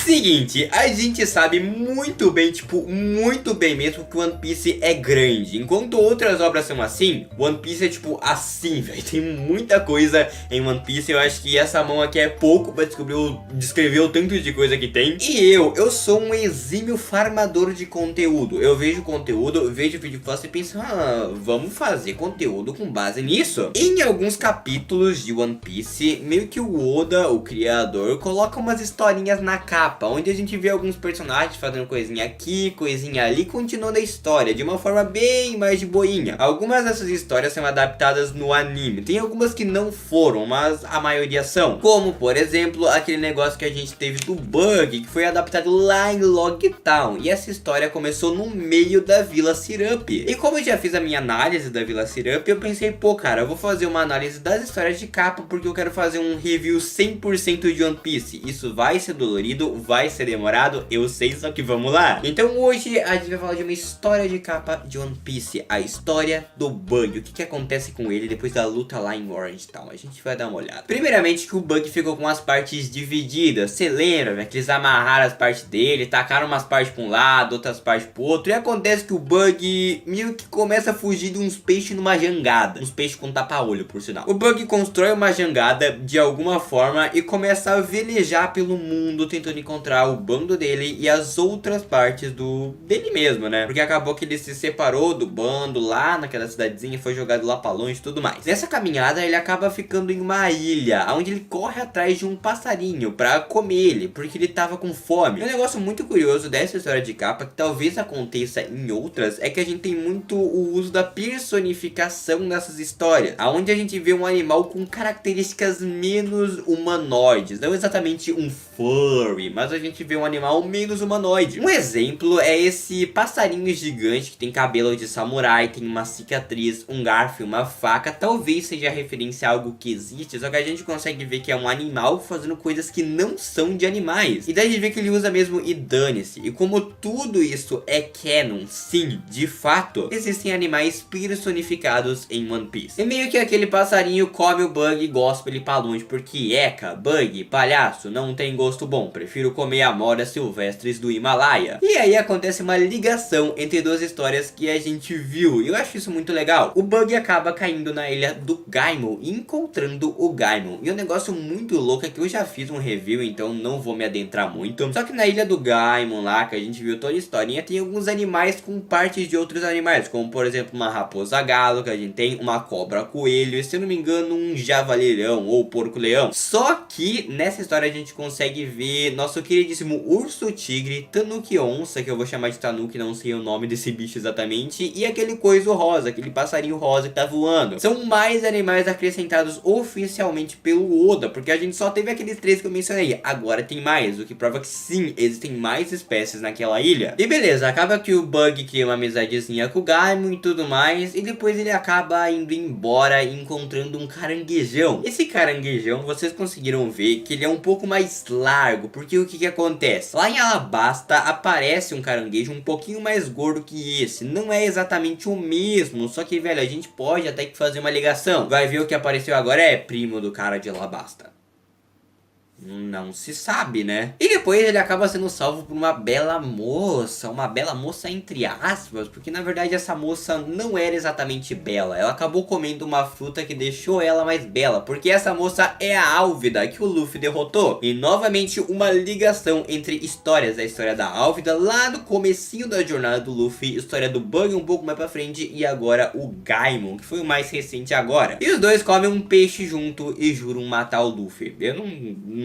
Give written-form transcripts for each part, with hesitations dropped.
Seguinte, a gente sabe muito bem, tipo, muito bem mesmo que One Piece é grande. Enquanto outras obras são assim, One Piece é tipo assim, velho. Tem muita coisa em One Piece. Eu acho que essa mão aqui é pouco pra descrever o tanto de coisa que tem. E eu sou um exímio farmador de conteúdo. Eu vejo conteúdo, vejo vídeo fácil e penso, vamos fazer conteúdo com base nisso. Em alguns capítulos de One Piece, meio que o Oda, o criador, coloca umas historinhas na capa, onde a gente vê alguns personagens fazendo coisinha aqui, coisinha ali, continuando a história de uma forma bem mais de boinha. Algumas dessas histórias são adaptadas no anime, tem algumas que não foram, mas a maioria são. Como, por exemplo, aquele negócio que a gente teve do Bug, que foi adaptado lá em Logtown, e essa história começou no meio da Vila Syrup. E como eu já fiz a minha análise da Vila Syrup, eu pensei, pô cara, eu vou fazer uma análise das histórias de capa, porque eu quero fazer um review 100% de One Piece. Isso vai ser dolorido, vai ser demorado, eu sei, só que vamos lá. Então hoje a gente vai falar de uma história de capa de One Piece, a história do Bug, o que acontece com ele depois da luta lá em Orange Town. A gente vai dar uma olhada. Primeiramente que o Bug ficou com as partes divididas, você lembra, né? Que eles amarraram as partes dele, tacaram umas partes pra um lado, outras partes pro outro, e acontece que o Bug meio que começa a fugir de uns peixes numa jangada, uns peixes com tapa-olho, por sinal. O Bug constrói uma jangada de alguma forma e começa a velejar pelo mundo, tentando encontrar o bando dele e as outras partes dele mesmo, né? Porque acabou que ele se separou do bando lá naquela cidadezinha, foi jogado lá pra longe e tudo mais. Nessa caminhada ele acaba ficando em uma ilha, onde ele corre atrás de um passarinho pra comer ele, porque ele tava com fome. E um negócio muito curioso dessa história de capa, que talvez aconteça em outras, é que a gente tem muito o uso da personificação nessas histórias, onde a gente vê um animal com características menos humanoides, não exatamente um furry, mas a gente vê um animal menos humanoide. Um exemplo é esse passarinho gigante que tem cabelo de samurai, tem uma cicatriz, um garfo e uma faca. Talvez seja referência a algo que existe, só que a gente consegue ver que é um animal fazendo coisas que não são de animais. E daí a gente vê que ele usa mesmo e dane-se. E como tudo isso é canon, sim, de fato, existem animais personificados em One Piece. E meio que aquele passarinho come o Bug e gospe ele pra longe, porque eca, Bug, palhaço, não tem gosto bom, prefiro comer amoras silvestres do Himalaia. E aí acontece uma ligação entre duas histórias que a gente viu, e eu acho isso muito legal. O Bug acaba caindo na ilha do Gaimon e encontrando o Gaimon. E um negócio muito louco é que eu já fiz um review, então não vou me adentrar muito. Só que na ilha do Gaimon lá, que a gente viu toda a historinha, tem alguns animais com partes de outros animais, como por exemplo uma raposa galo, que a gente tem uma cobra coelho, e se eu não me engano um javali-leão ou porco-leão. Só que nessa história a gente consegue ver nosso queridíssimo urso-tigre, tanuki onça, que eu vou chamar de tanuki, não sei o nome desse bicho exatamente, e aquele coiso rosa, aquele passarinho rosa que tá voando. São mais animais acrescentados oficialmente pelo Oda, porque a gente só teve aqueles 3 que eu mencionei, agora tem mais, o que prova que sim, existem mais espécies naquela ilha. E beleza, acaba que o Bug cria uma amizadezinha com o Gaimon e tudo mais, e depois ele acaba indo embora e encontrando um caranguejão. Esse caranguejão, vocês conseguiram ver que ele é um pouco mais largo, porque o que acontece? Lá em Alabasta aparece um caranguejo um pouquinho mais gordo que esse, não é exatamente o mesmo, só que velho, a gente pode até que fazer uma ligação. Vai ver o que apareceu agora é primo do cara de Alabasta. Não se sabe, né? E depois ele acaba sendo salvo por uma bela moça entre aspas, porque na verdade essa moça não era exatamente bela, ela acabou comendo uma fruta que deixou ela mais bela, porque essa moça é a Álvida que o Luffy derrotou. E novamente uma ligação entre histórias, a história da Álvida lá no comecinho da jornada do Luffy, história do Bug um pouco mais pra frente e agora o Gaimon, que foi o mais recente agora. E os dois comem um peixe junto e juram matar o Luffy. Eu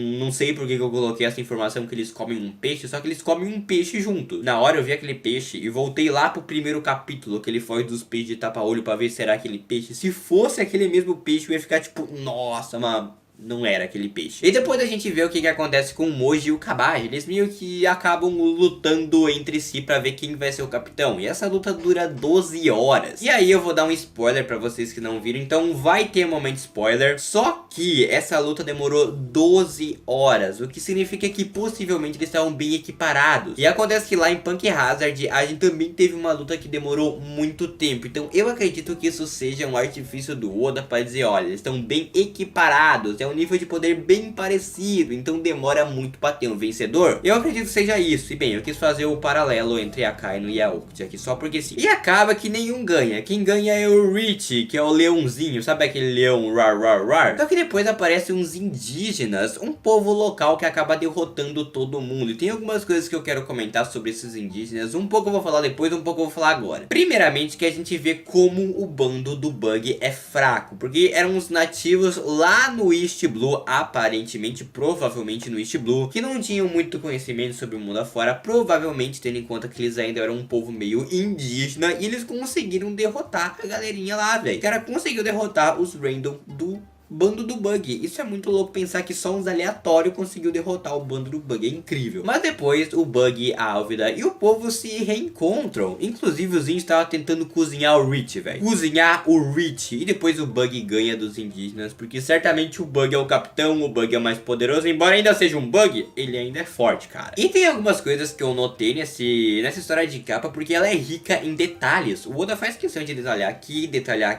não sei por que eu coloquei essa informação que eles comem um peixe, só que eles comem um peixe junto. Na hora eu vi aquele peixe e voltei lá pro primeiro capítulo, que ele foge dos peixes de tapa-olho pra ver se era aquele peixe. Se fosse aquele mesmo peixe, eu ia ficar tipo, nossa, mano, não era aquele peixe. E depois a gente vê o que acontece com o Moji e o Kabaji. Eles meio que acabam lutando entre si pra ver quem vai ser o capitão. E essa luta dura 12 horas. E aí eu vou dar um spoiler pra vocês que não viram. Então vai ter um momento spoiler. Só que essa luta demorou 12 horas. O que significa que possivelmente eles estavam bem equiparados. E acontece que lá em Punk Hazard a gente também teve uma luta que demorou muito tempo. Então eu acredito que isso seja um artifício do Oda pra dizer, olha, eles estão bem equiparados. É é um nível de poder bem parecido, então demora muito pra ter um vencedor. Eu acredito que seja isso, e bem, eu quis fazer o paralelo entre a Akainu e a Uct aqui só porque sim. E acaba que nenhum ganha, quem ganha é o Rich, que é o leãozinho, sabe aquele leão rar rar rar? Só que depois aparecem uns indígenas, um povo local que acaba derrotando todo mundo. E tem algumas coisas que eu quero comentar sobre esses indígenas, um pouco eu vou falar depois, um pouco eu vou falar agora. Primeiramente que a gente vê como o bando do Bug é fraco, porque eram os nativos lá no East Blue, aparentemente, provavelmente no East Blue, que não tinham muito conhecimento sobre o mundo afora, provavelmente tendo em conta que eles ainda eram um povo meio indígena, e eles conseguiram derrotar a galerinha lá, velho. O cara conseguiu derrotar os random do bando do Bug. Isso é muito louco pensar que só uns aleatórios conseguiu derrotar o bando do Bug. É incrível. Mas depois o Bug, a Álvida e o povo se reencontram. Inclusive o Zinho estava tentando cozinhar o Rich, velho. Cozinhar o Rich. E depois o Bug ganha dos indígenas. Porque certamente o Bug é o capitão. O Bug é mais poderoso. Embora ainda seja um Bug, ele ainda é forte, cara. E tem algumas coisas que eu notei nessa história de capa. Porque ela é rica em detalhes. O Oda faz questão de detalhar aqui, detalhar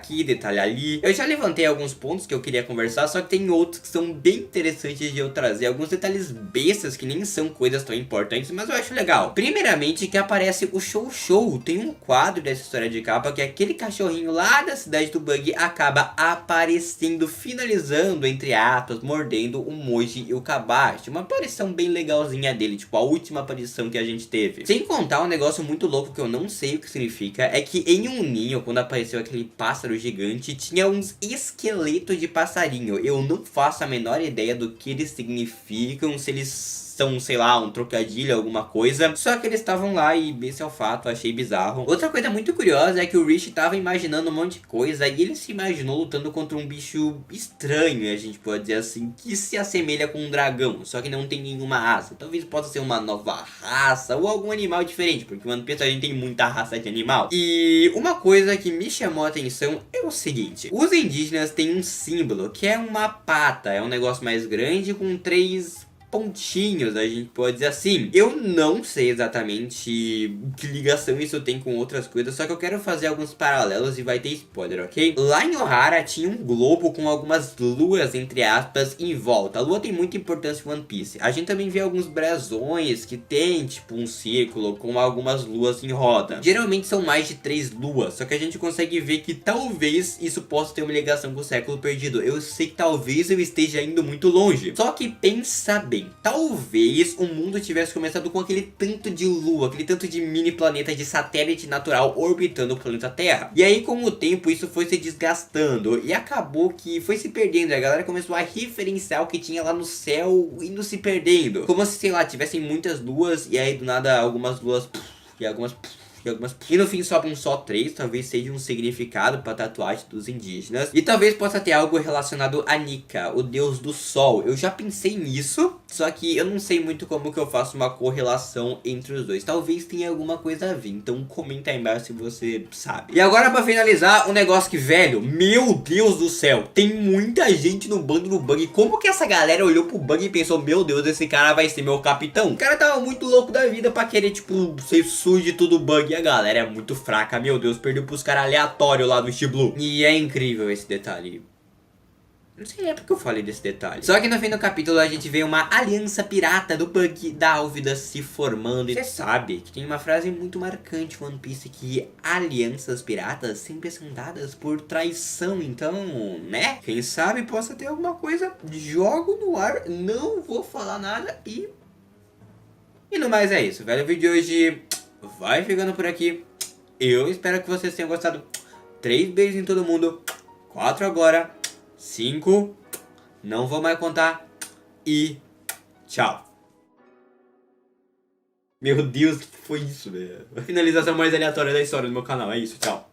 ali. Eu já levantei alguns pontos que eu queria conversar, só que tem outros que são bem interessantes de eu trazer, alguns detalhes bestas que nem são coisas tão importantes, mas eu acho legal. Primeiramente que aparece o Show Show, tem um quadro dessa história de capa que aquele cachorrinho lá da cidade do Bug acaba aparecendo, finalizando, entre aspas, mordendo o Moji e o Kabashi, uma aparição bem legalzinha dele, tipo a última aparição que a gente teve. Sem contar um negócio muito louco que eu não sei o que significa, é que em um ninho, quando apareceu aquele pássaro gigante, tinha uns esqueletos de passarinho. Eu não faço a menor ideia do que eles significam, se eles são, sei lá, um trocadilho, alguma coisa. Só que eles estavam lá e esse é o fato, achei bizarro. Outra coisa muito curiosa é que o Rich tava imaginando um monte de coisa e ele se imaginou lutando contra um bicho estranho, a gente pode dizer assim, que se assemelha com um dragão, só que não tem nenhuma asa. Talvez possa ser uma nova raça ou algum animal diferente, porque no One Piece a gente tem muita raça de animal. E uma coisa que me chamou a atenção é o seguinte: os indígenas têm um símbolo que é uma pata, é um negócio mais grande com 3 pontinhos, a gente pode dizer assim. Eu não sei exatamente que ligação isso tem com outras coisas, só que eu quero fazer alguns paralelos e vai ter spoiler, ok? Lá em Ohara tinha um globo com algumas luas, entre aspas, em volta. A lua tem muita importância em One Piece. A gente também vê alguns brasões que tem, tipo, um círculo com algumas luas em roda. Geralmente são mais de 3 luas, só que a gente consegue ver que talvez isso possa ter uma ligação com o século perdido. Eu sei que talvez eu esteja indo muito longe, só que pensa bem, talvez o mundo tivesse começado com aquele tanto de lua, aquele tanto de mini planeta de satélite natural orbitando o planeta Terra. E aí com o tempo isso foi se desgastando e acabou que foi se perdendo. A galera começou a referenciar o que tinha lá no céu indo se perdendo. Como se, sei lá, tivessem muitas luas e aí do nada algumas luas e algumas... E no fim sobram só 3, talvez seja um significado para a tatuagem dos indígenas. E talvez possa ter algo relacionado a Nika, o deus do sol. Eu já pensei nisso, só que eu não sei muito como que eu faço uma correlação entre os dois. Talvez tenha alguma coisa a ver, então comenta aí embaixo se você sabe. E agora para finalizar, um negócio que, velho, meu Deus do céu, tem muita gente no bando do Bug. Como que essa galera olhou pro Bug e pensou, meu Deus, esse cara vai ser meu capitão? O cara tava muito louco da vida pra querer, tipo, ser sujo de tudo Bug. E a galera é muito fraca, meu Deus, perdeu pros caras aleatórios lá no East Blue. E é incrível esse detalhe. Não sei nem porque eu falei desse detalhe. Só que no fim do capítulo a gente vê uma aliança pirata do Bug e da Álvida se formando. E você sabe que tem uma frase muito marcante em One Piece, que alianças piratas sempre são dadas por traição. Então, né? Quem sabe possa ter alguma coisa. Jogo no ar, não vou falar nada e... E no mais é isso, velho. O vídeo de hoje vai ficando por aqui. Eu espero que vocês tenham gostado. 3 beijos em todo mundo. 4 agora. 5. Não vou mais contar. E tchau. Meu Deus, que foi isso, velho? A finalização mais aleatória da história do meu canal. É isso, tchau.